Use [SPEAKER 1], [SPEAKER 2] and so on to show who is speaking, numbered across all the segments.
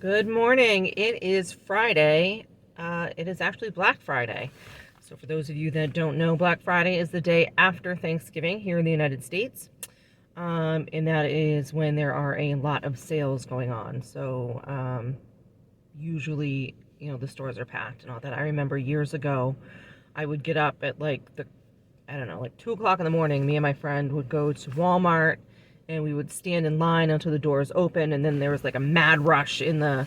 [SPEAKER 1] Good morning. It is Friday. It is actually Black Friday. So for those of you that don't know, Black Friday is the day after Thanksgiving here in the United States. And that is when there are a lot of sales going on. So usually, the stores are packed and all that. I remember years ago, I would get up at like 2 o'clock in the morning. Me and my friend would go to Walmart and we would stand in line until the doors open, and then there was like a mad rush in the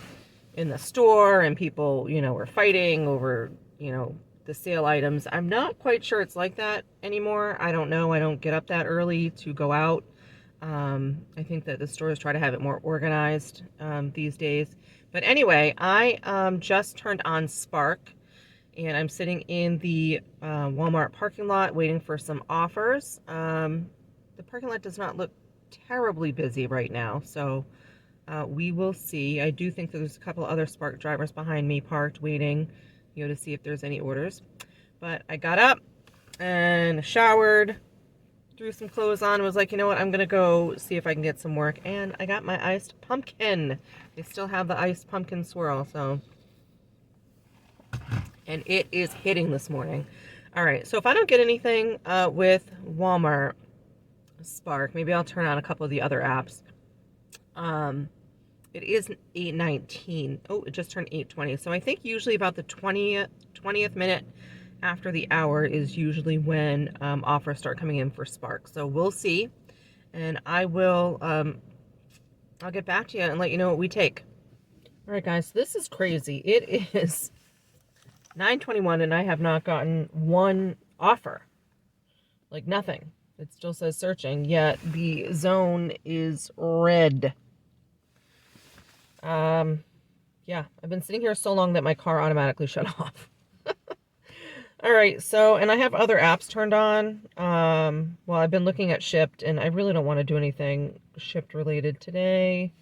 [SPEAKER 1] store, and people, were fighting over, the sale items. I'm not quite sure it's like that anymore. I don't know. I don't get up that early to go out. I think that the stores try to have it more organized these days. But anyway, I just turned on Spark, and I'm sitting in the Walmart parking lot waiting for some offers. The parking lot does not look terribly busy right now, so we will see. I do think that there's a couple other Spark drivers behind me parked waiting, to see if there's any orders. But I got up and showered, threw some clothes on, and was like, you know what, I'm gonna go see if I can get some work. And I got my iced pumpkin. They still have the iced pumpkin swirl, and it is hitting this morning. All right, so if I don't get anything with Walmart Spark, maybe I'll turn on a couple of the other apps. It is 8:19. Oh, it just turned 8:20. So I think usually about the 20th minute after the hour is usually when offers start coming in for Spark. So we'll see, and I will I'll get back to you and let you know what we take. All right, guys, this is crazy. It is 9:21 and I have not gotten one offer. Like nothing. It still says searching, yet the zone is red. Yeah, I've been sitting here so long that my car automatically shut off. All right, so, and I have other apps turned on. Well, I've been looking at Shipt, and I really don't want to do anything Shipt related today.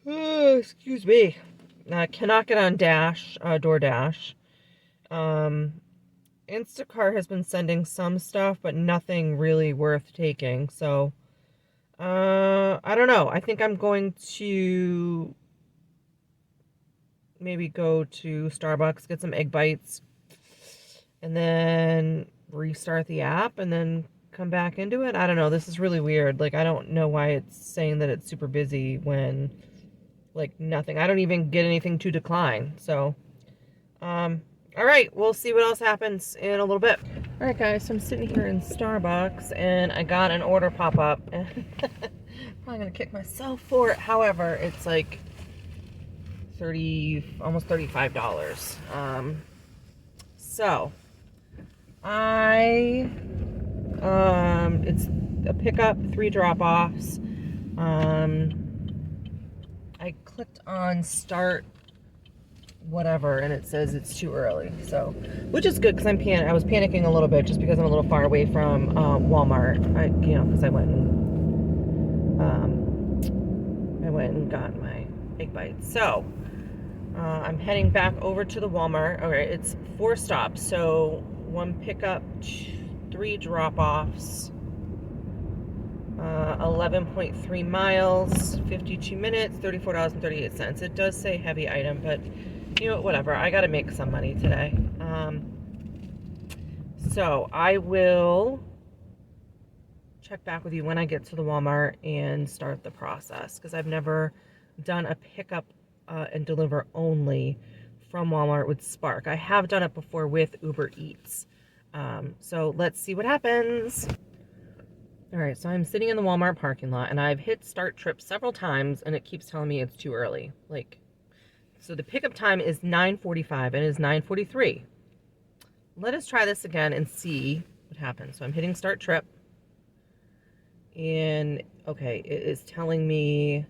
[SPEAKER 1] Excuse me. I cannot get on doordash. Instacart has been sending some stuff, but nothing really worth taking. So, I don't know. I think I'm going to maybe go to Starbucks, get some egg bites, and then restart the app and then come back into it. I don't know. This is really weird. Like, I don't know why it's saying that it's super busy when, like, nothing. I don't even get anything to decline. So, all right, we'll see what else happens in a little bit. All right, guys, so I'm sitting here in Starbucks, and I got an order pop up, and probably gonna kick myself for it. However, it's like almost $35. So it's a pickup, 3 drop-offs. I clicked on start whatever, and it says it's too early, so, which is good, because I was panicking a little bit just because I'm a little far away from Walmart. Because I went and got my egg bites. So I'm heading back over to the Walmart. All right, it's 4 stops, so 1 pickup, 3 drop-offs, 11.3 miles, 52 minutes, $34.38. It does say heavy item, but whatever. I gotta make some money today. So I will check back with you when I get to the Walmart and start the process, because I've never done a pickup and deliver only from Walmart with Spark. I have done it before with Uber Eats. So let's see what happens. All right, so I'm sitting in the Walmart parking lot, and I've hit start trip several times, and it keeps telling me it's too early. So the pickup time is 9:45, and it is 9:43. Let us try this again and see what happens. So I'm hitting start trip, and okay, it is telling me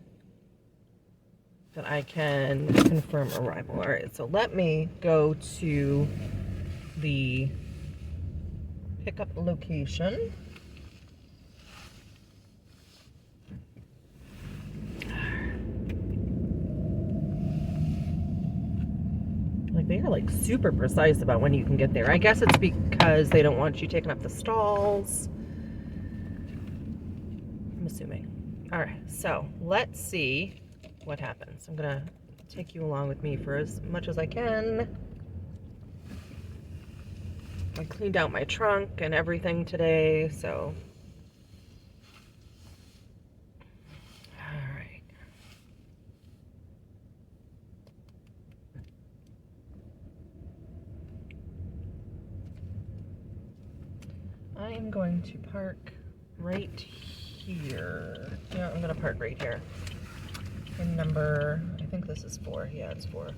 [SPEAKER 1] that I can confirm arrival. All right, so let me go to the pickup location. They are like super precise about when you can get there. I guess it's because they don't want you taking up the stalls, I'm assuming. All right, so let's see what happens. I'm gonna take you along with me for as much as I can. I cleaned out my trunk and everything today, so. All right. I am going to park right here. Yeah, I'm gonna park right here. In number, I think this is 4. Yeah, it's 4.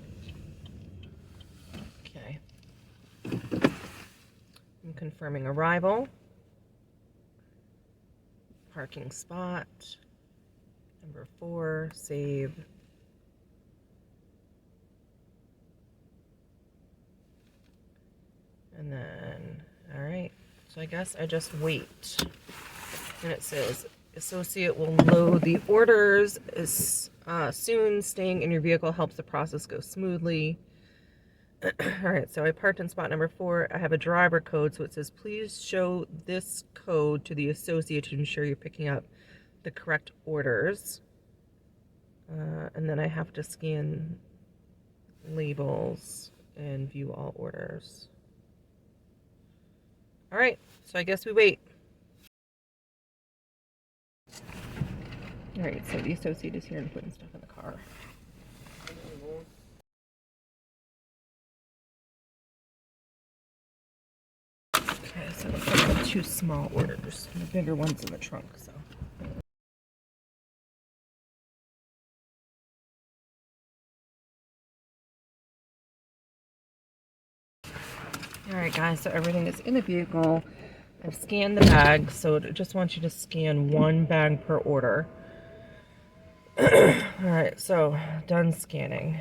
[SPEAKER 1] Okay. I'm confirming arrival. Parking spot. Number 4, save. And then, all right. So I guess I just wait. And it says, associate will load the orders as soon. Staying in your vehicle helps the process go smoothly. All right, so I parked in spot number 4. I have a driver code, so it says, please show this code to the associate to ensure you're picking up the correct orders. And then I have to scan labels and view all orders. All right, so I guess we wait. All right, so the associate is here and putting stuff in the car. Okay, so looks like I have 2 small orders. And the bigger one's in the trunk, so. All right, guys, so everything is in the vehicle. I've scanned the bag, so it just wants you to scan 1 bag per order. All right, so done scanning.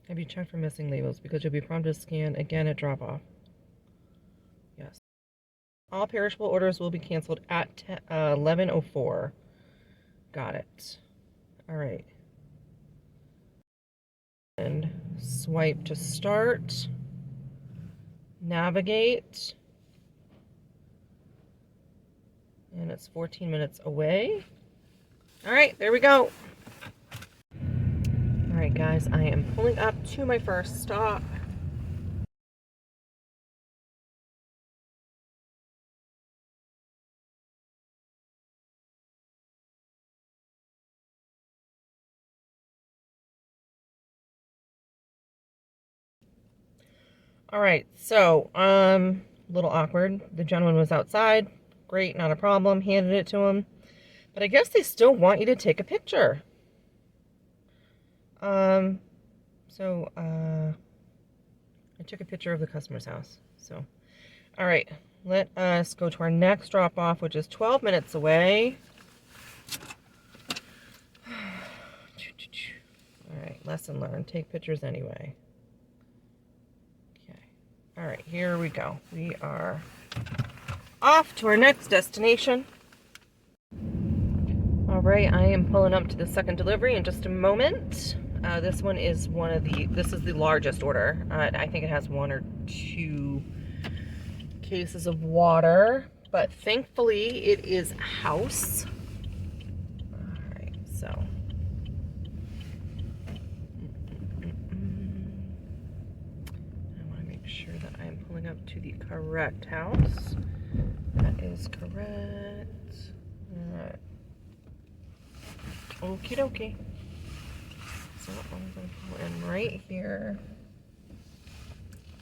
[SPEAKER 1] Have you checked for missing labels? Because you'll be prompted to scan again at drop-off. Yes. All perishable orders will be canceled at 11:04. Got it. All right. And swipe to start. Navigate. And it's 14 minutes away. All right, there we go. All right, guys, I am pulling up to my first stop. All right, so, a little awkward. The gentleman was outside. Great, not a problem. Handed it to him. But I guess they still want you to take a picture. I took a picture of the customer's house. So, all right, let us go to our next drop off, which is 12 minutes away. All right, lesson learned. Take pictures anyway. Okay. All right, here we go. We are off to our next destination. All right, I am pulling up to the second delivery in just a moment. This one is this is the largest order. I think it has 1 or 2 cases of water, but thankfully it is house. All right, so. I want to make sure that I am pulling up to the correct house. That is correct. All right. Okie dokie. So I'm going to pull in right here.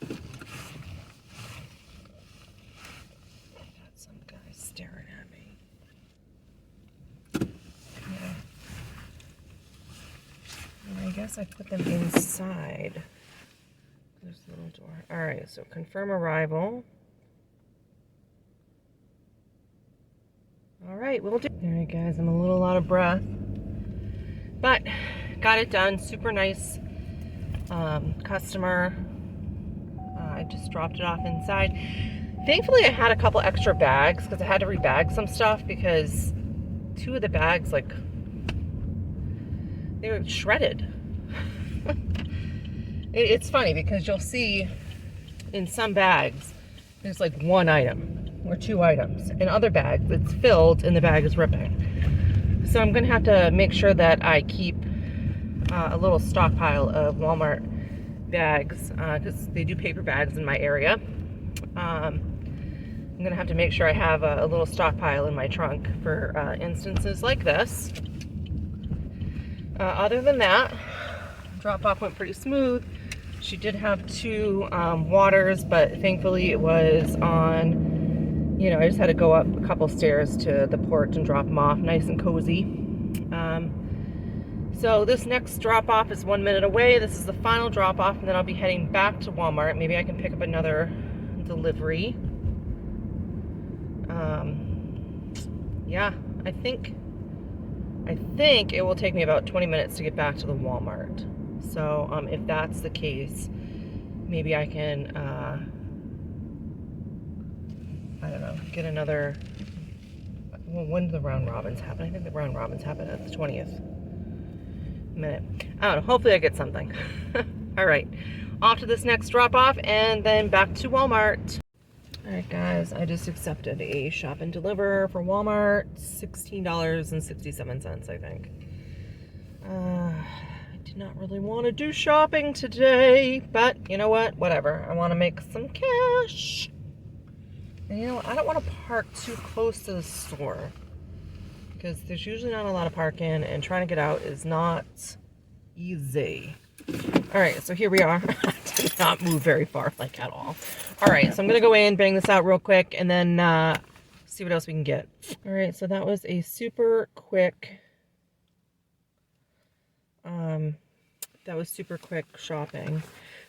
[SPEAKER 1] I got some guy staring at me. Yeah. And I guess I put them inside. There's a little door. Alright, so confirm arrival. Alright, we'll do. Alright guys, I'm a little out of breath. But got it done. Super nice customer. I just dropped it off inside. Thankfully, I had a couple extra bags because I had to rebag some stuff because 2 of the bags, like, they were shredded. It's funny because you'll see in some bags, there's like 1 item. or 2 items. In other bags, it's filled and the bag is ripping. So I'm gonna have to make sure that I keep a little stockpile of Walmart bags, because they do paper bags in my area. I'm gonna have to make sure I have a little stockpile in my trunk for instances like this. Other than that, drop-off went pretty smooth. She did have 2 waters, but thankfully it was on, you know, I just had to go up a couple stairs to the porch and drop them off, nice and cozy. So this next drop-off is 1 minute away. This is the final drop-off, and then I'll be heading back to Walmart. Maybe I can pick up another delivery. Yeah, I think it will take me about 20 minutes to get back to the Walmart. So if that's the case, maybe I can, I don't know, get another, well, when do the round robins happen? I think the round robins happen at the 20th minute. I don't know, hopefully I get something. All right, off to this next drop off and then back to Walmart. All right, guys, I just accepted a shop and deliver for Walmart, $16.67, I think. I did not really want to do shopping today, but you know what? Whatever. I want to make some cash. And you know, I don't want to park too close to the store because there's usually not a lot of parking, and trying to get out is not easy. All right, so here we are. I did not move very far, like at all. All right, so I'm gonna go in, bang this out real quick, and then see what else we can get. All right, so that was a super quick, shopping.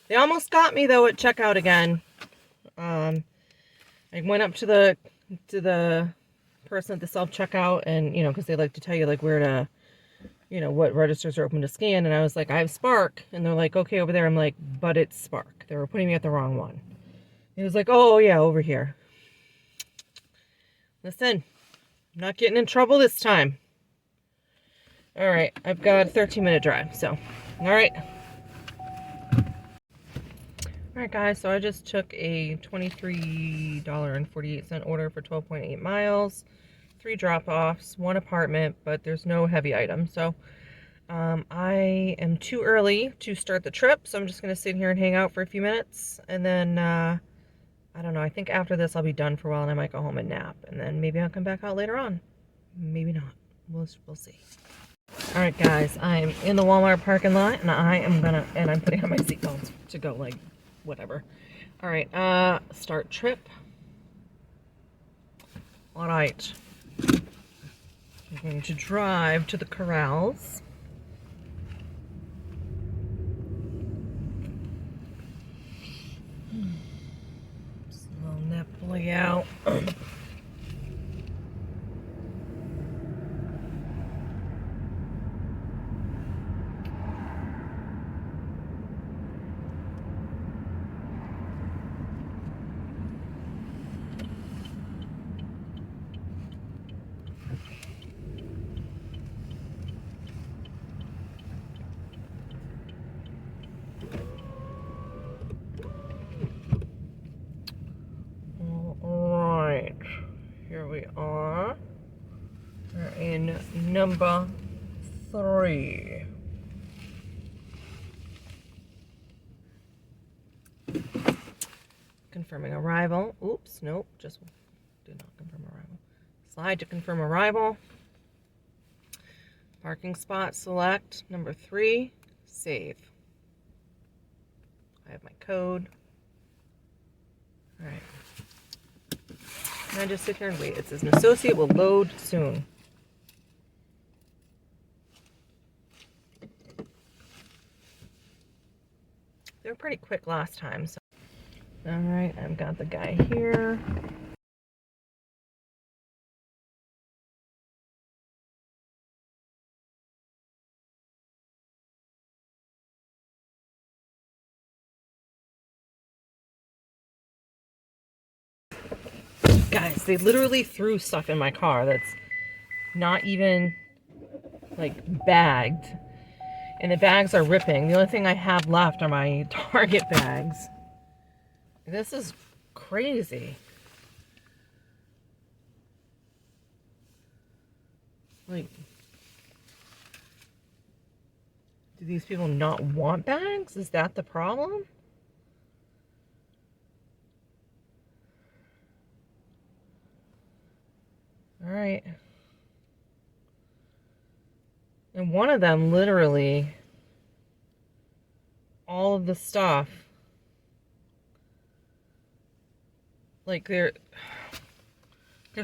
[SPEAKER 1] They almost got me though at checkout again. I went up to the person at the self-checkout, and you know, because they like to tell you like where to, you know, what registers are open to scan, and I was like, I have Spark, and they're like, okay, over there. I'm like, but it's Spark. They were putting me at the wrong one. It was like, oh yeah, over here. Listen, I'm not getting in trouble this time. All right, I've got a 13-minute drive, so, all right. All right, guys, so I just took a $23.48 order for 12.8 miles, 3 drop-offs, 1 apartment, but there's no heavy items. So I am too early to start the trip, so I'm just going to sit here and hang out for a few minutes, and then, I don't know, I think after this I'll be done for a while, and I might go home and nap, and then maybe I'll come back out later on. Maybe not. We'll see. All right, guys, I'm in the Walmart parking lot, and I'm putting on my seatbelt to go, like, whatever. All right, start trip. All right. I'm going to drive to the corrals. Just a little nipply out. Here we are. We're in number 3. Confirming arrival. Oops, nope, just did not confirm arrival. Slide to confirm arrival. Parking spot select. Number 3. Save. I have my code. All right. And I just sit here and wait. It says an associate will load soon. They were pretty quick last time. So. All right, I've got the guy here. Guys, they literally threw stuff in my car that's not even, like, bagged. And the bags are ripping. The only thing I have left are my Target bags. This is crazy. Like, do these people not want bags? Is that the problem? All right. And one of them, literally, all of the stuff, like there's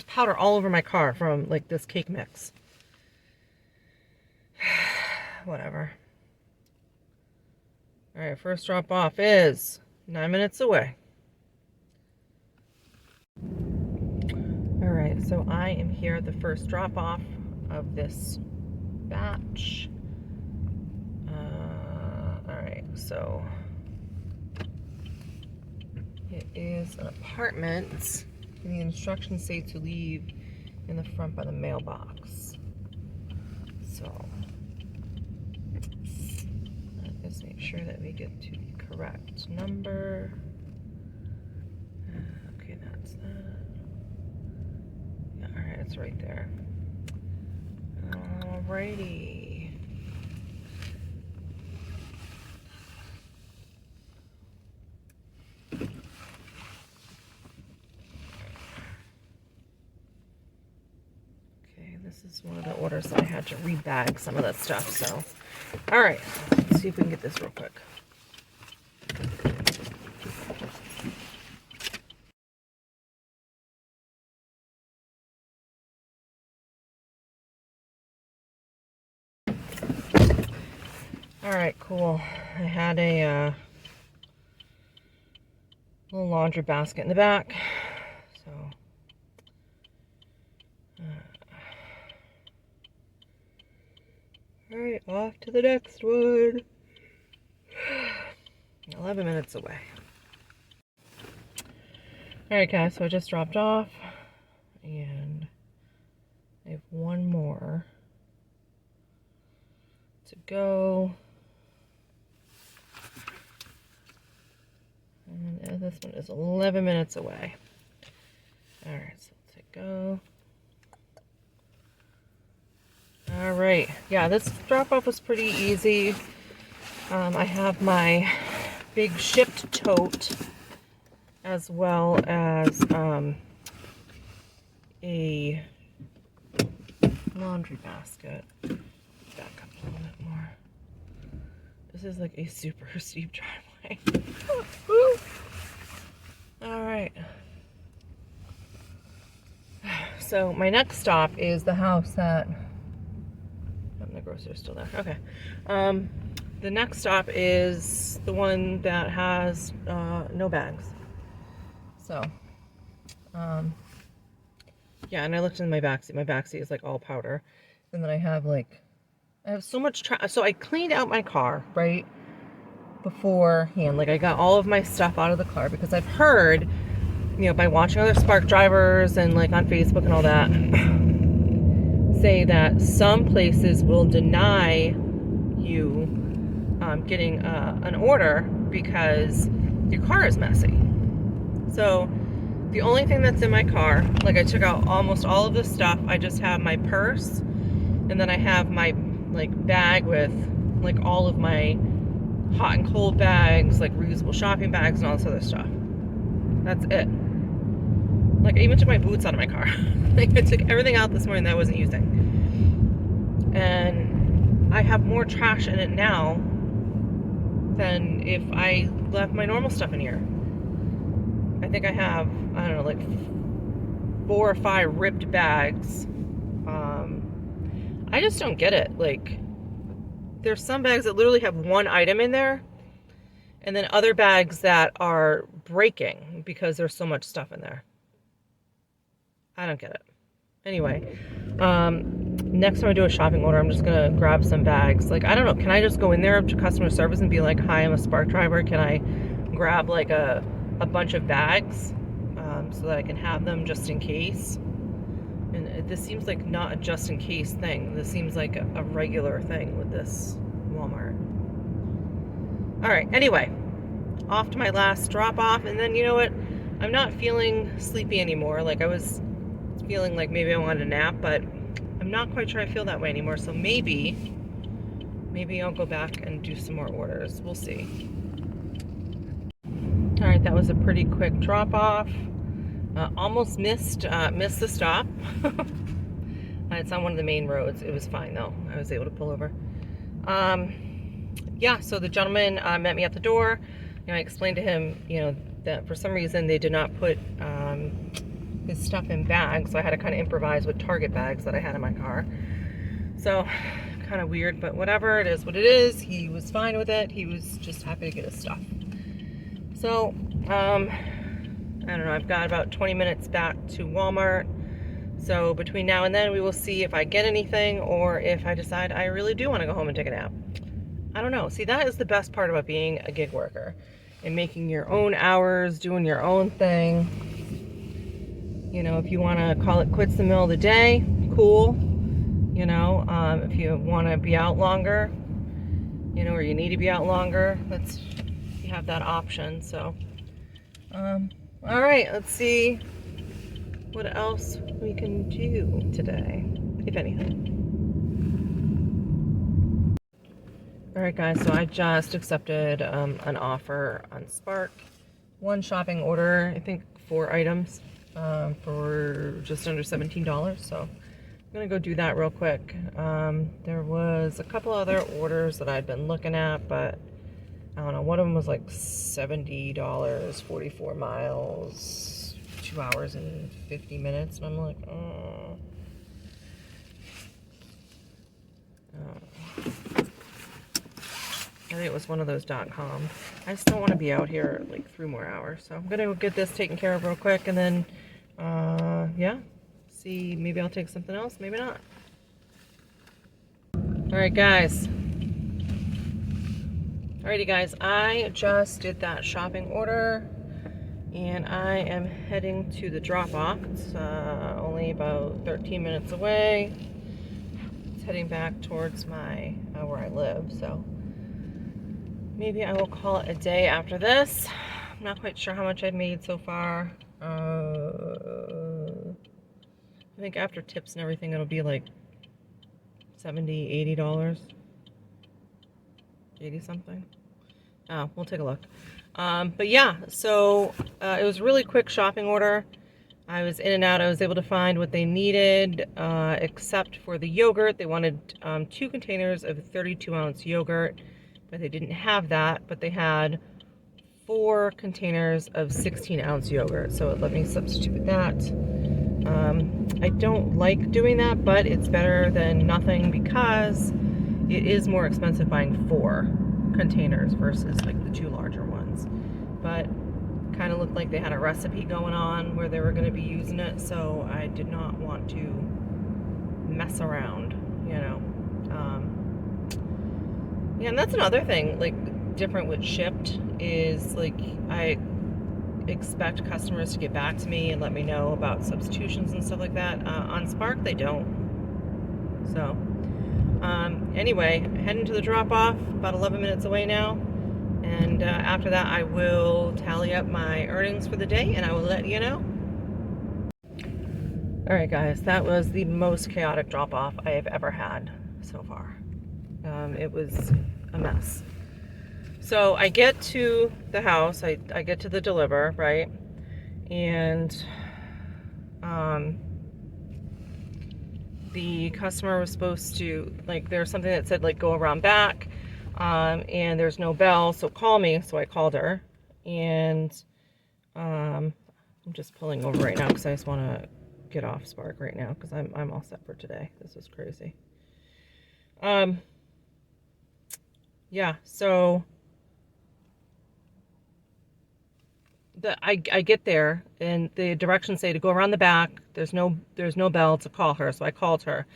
[SPEAKER 1] powder all over my car from like this cake mix. Whatever. All right, first drop off is 9 minutes away. All right, so I am here at the first drop off of this batch. All right, so it is an apartment, and the instructions say to leave in the front by the mailbox. So let's make sure that we get to the correct number. Okay, that's that. Yeah, all right, it's right there. Alrighty. Okay, this is one of the orders that I had to rebag some of that stuff, so. Alright, let's see if we can get this real quick. Alright, cool. I had a little laundry basket in the back, so alright, off to the next one. 11 minutes away. Alright guys, so I just dropped off and I have one more to go. And this one is 11 minutes away. Alright, so let's go. Alright, yeah, this drop off was pretty easy. I have my big shipped tote as well as a laundry basket. Back up a little bit more. This is like a super steep driveway. Alright. So my next stop is the house that the grocer's still there. Okay. The next stop is the one that has no bags. So yeah, and I looked in my backseat. My backseat is like all powder. And then I have so much trash. So I cleaned out my car, right? Beforehand. Like I got all of my stuff out of the car because I've heard, you know, by watching other SparkDrivers and like on Facebook and all that, say that some places will deny you getting an order because your car is messy. So the only thing that's in my car, like I took out almost all of the stuff. I just have my purse, and then I have my like bag with like all of my hot and cold bags, like reusable shopping bags and all this other stuff. That's it. Like I even took my boots out of my car. Like I took everything out this morning that I wasn't using. And I have more trash in it now than if I left my normal stuff in here. I think I have, I don't know, like 4 or 5 ripped bags. I just don't get it. Like, there's some bags that literally have one item in there, and then other bags that are breaking because there's so much stuff in there. I don't get it. Anyway, next time I do a shopping order, I'm just gonna grab some bags. Like, I don't know, can I just go in there to customer service and be like, hi, I'm a SparkDriver, can I grab like a bunch of bags so that I can have them just in case? And this seems like not a just in case thing. This seems like a regular thing with this Walmart. All right, anyway, off to my last drop off. And then, you know what? I'm not feeling sleepy anymore. Like I was feeling like maybe I wanted a nap, but I'm not quite sure I feel that way anymore, so maybe I'll go back and do some more orders. We'll see. All right, that was a pretty quick drop off. Almost missed the stop. It's on one of the main roads. It was fine though. I was able to pull over. Yeah, so the gentleman met me at the door. I explained to him, that for some reason they did not put his stuff in bags, so I had to kind of improvise with Target bags that I had in my car. So, kind of weird, but whatever, it is what it is. He was fine with it. He was just happy to get his stuff. So, I don't know, I've got about 20 minutes back to Walmart. So between now and then, we will see if I get anything or if I decide I really do want to go home and take a nap. I don't know. See, that is the best part about being a gig worker and making your own hours, doing your own thing. If you want to call it quits in the middle of the day, cool. If you want to be out longer, or you need to be out longer, you have that option. So, all right, let's see what else we can do today, if anything. All right, guys, so I just accepted an offer on Spark. One shopping order, I think 4 items for just under $17. So I'm gonna go do that real quick. There was a couple other orders that I'd been looking at, but I don't know, one of them was like $70, 44 miles, 2 hours and 50 minutes, and I'm like, oh. I think it was one of those .com. I just don't want to be out here like 3 more hours, so I'm gonna go get this taken care of real quick, and then, yeah, see, maybe I'll take something else, maybe not. All right, guys. Alrighty, guys, I just did that shopping order, and I am heading to the drop-off. It's only about 13 minutes away. It's heading back towards my where I live, so maybe I will call it a day after this. I'm not quite sure how much I've made so far. I think after tips and everything, it'll be like $70, $80. 80 something. Oh, we'll take a look. But yeah, so it was a really quick shopping order. I was in and out. I was able to find what they needed, except for the yogurt. They wanted 2 containers of 32-ounce yogurt, but they didn't have that. But they had 4 containers of 16-ounce yogurt, so it let me substitute that. I don't like doing that, but it's better than nothing because it is more expensive buying 4 containers versus like the 2 larger ones. But kind of looked like they had a recipe going on where they were going to be using it, so I did not want to mess around, yeah, and that's another thing, like, different with Shipt is, like, I expect customers to get back to me and let me know about substitutions and stuff like that. On Spark, they don't. So, anyway, heading to the drop-off, about 11 minutes away now. And after that, I will tally up my earnings for the day, and I will let you know. All right, guys, that was the most chaotic drop-off I have ever had so far. It was a mess. So I get to the house, I get to the deliver, right? And the customer was supposed to, like, there's something that said, like, go around back, and there's no bell, so call me. So I called her, and I'm just pulling over right now because I just want to get off Spark right now because I'm all set for today. This is crazy. Yeah, so I get there, and the directions say to go around the back. There's no bell to call her, so I called her.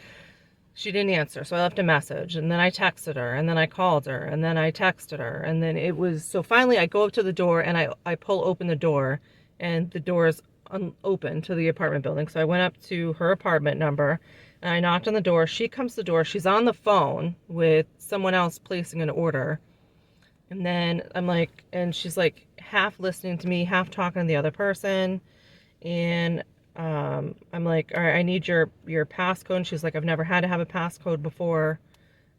[SPEAKER 1] She didn't answer, so I left a message, and then I texted her, and then I called her, and then I texted her, and then it was, so finally I go up to the door, and I pull open the door, and the door is open to the apartment building. So I went up to her apartment number, and I knocked on the door. She comes to the door. She's on the phone with someone else placing an order. And then I'm like, and she's like half listening to me, half talking to the other person. And I'm like, all right, I need your passcode. And she's like, I've never had to have a passcode before.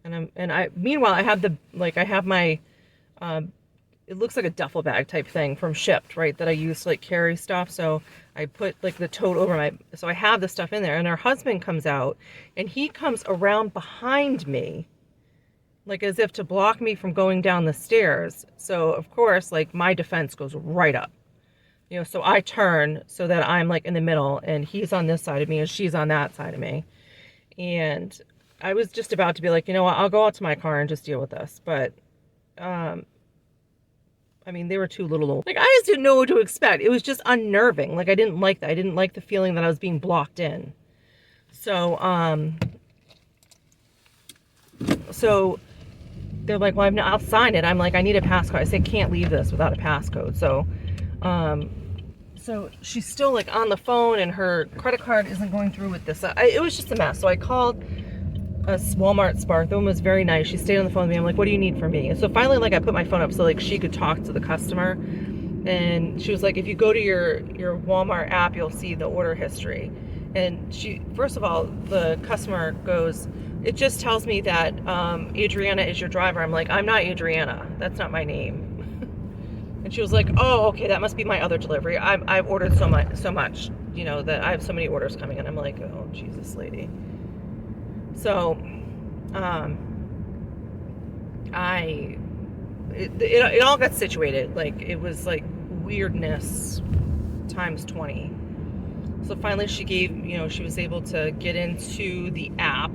[SPEAKER 1] Meanwhile, I have my, it looks like a duffel bag type thing from Shipt, right? That I use to like carry stuff. So I put like the tote over so I have the stuff in there, and her husband comes out and he comes around behind me, like as if to block me from going down the stairs. So of course, like my defense goes right up, so I turn so that I'm like in the middle and he's on this side of me and she's on that side of me. And I was just about to be like, you know what, I'll go out to my car and just deal with this. But, I mean, they were too little. Like, I just didn't know what to expect. It was just unnerving. Like, I didn't like that. I didn't like the feeling that I was being blocked in. So they're like, well, I'll sign it. I'm like, I need a passcode. I say, can't leave this without a passcode. So she's still like on the phone and her credit card isn't going through with this. It was just a mess. So I called a Walmart Spark. The woman was very nice. She stayed on the phone with me. I'm like, what do you need from me? And so finally, like, I put my phone up so like she could talk to the customer. And she was like, if you go to your Walmart app, you'll see the order history. And first of all, the customer goes, it just tells me that Adriana is your driver. I'm like, I'm not Adriana. That's not my name. And she was like, oh, okay, that must be my other delivery. I've ordered so much, that I have so many orders coming in. I'm like, oh, Jesus, lady. So, it all got situated. Like, it was like weirdness times 20. So finally she she was able to get into the app.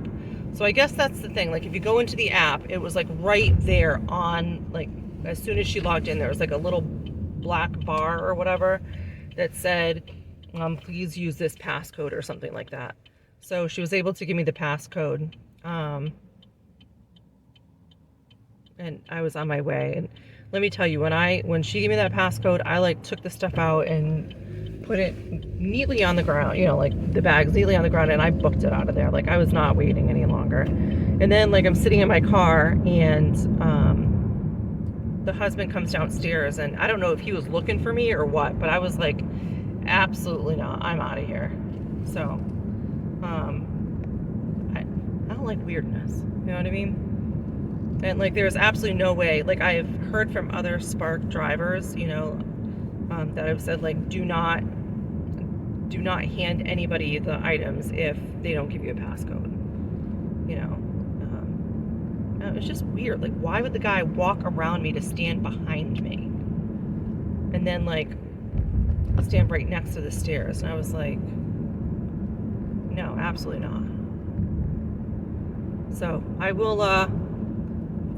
[SPEAKER 1] So I guess that's the thing. Like, if you go into the app, it was like right there on, like, as soon as she logged in, there was like a little black bar or whatever that said, please use this passcode or something like that. So she was able to give me the passcode, and I was on my way. And let me tell you, when she gave me that passcode, I like took the stuff out and put it neatly on the ground, like the bags neatly on the ground, and I booked it out of there. Like, I was not waiting any longer. And then, like, I'm sitting in my car, and the husband comes downstairs, and I don't know if he was looking for me or what, but I was like, absolutely not. I'm out of here. So, I don't like weirdness. You know what I mean? And like, there's absolutely no way. Like, I've heard from other Spark drivers, that have said, like, do not hand anybody the items if they don't give you a passcode. It's just weird. Like, why would the guy walk around me to stand behind me and then like stand right next to the stairs? And I was like, no, absolutely not. So I will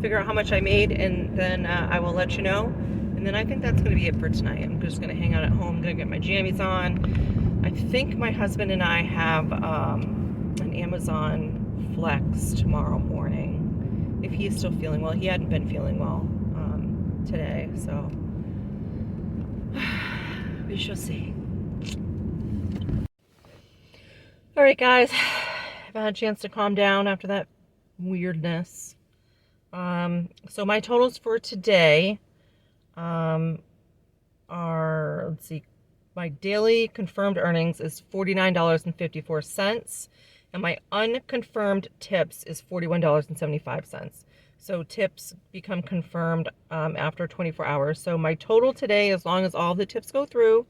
[SPEAKER 1] figure out how much I made, and then I will let you know. And then I think that's going to be it for tonight. I'm just going to hang out at home. I'm going to get my jammies on. I think my husband and I have an Amazon Flex tomorrow morning, if he's still feeling well. He hadn't been feeling well today, so we shall see. All right, guys, I've had a chance to calm down after that weirdness. So my totals for today are, let's see, my daily confirmed earnings is $49.54, and my unconfirmed tips is $41.75. So tips become confirmed after 24 hours. So my total today, as long as all the tips go through,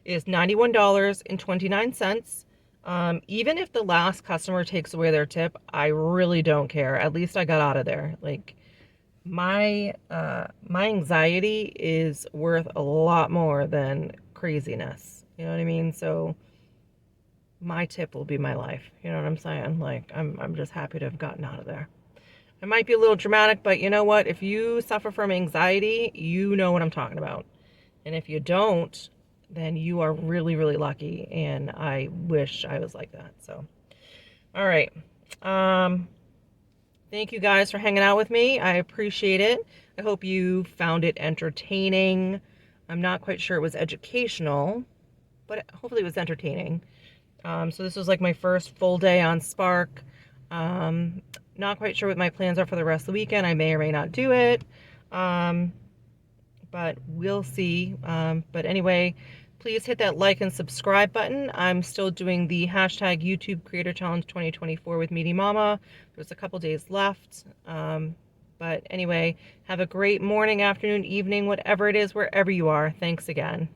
[SPEAKER 1] is $91.29. Even if the last customer takes away their tip, I really don't care. At least I got out of there. Like, my anxiety is worth a lot more than craziness. You know what I mean? So my tip will be my life. You know what I'm saying? Like, I'm just happy to have gotten out of there. It might be a little dramatic, but you know what? If you suffer from anxiety, you know what I'm talking about. And if you don't, then you are really, really lucky. And I wish I was like that. So, all right. Thank you guys for hanging out with me. I appreciate it. I hope you found it entertaining. I'm not quite sure it was educational, but hopefully it was entertaining. So this was like my first full day on Spark. Not quite sure what my plans are for the rest of the weekend. I may or may not do it. But we'll see. But anyway, please hit that like and subscribe button. I'm still doing the hashtag YouTube Creator Challenge 2024 with Meaty Mama. There's a couple days left. But anyway, have a great morning, afternoon, evening, whatever it is, wherever you are. Thanks again.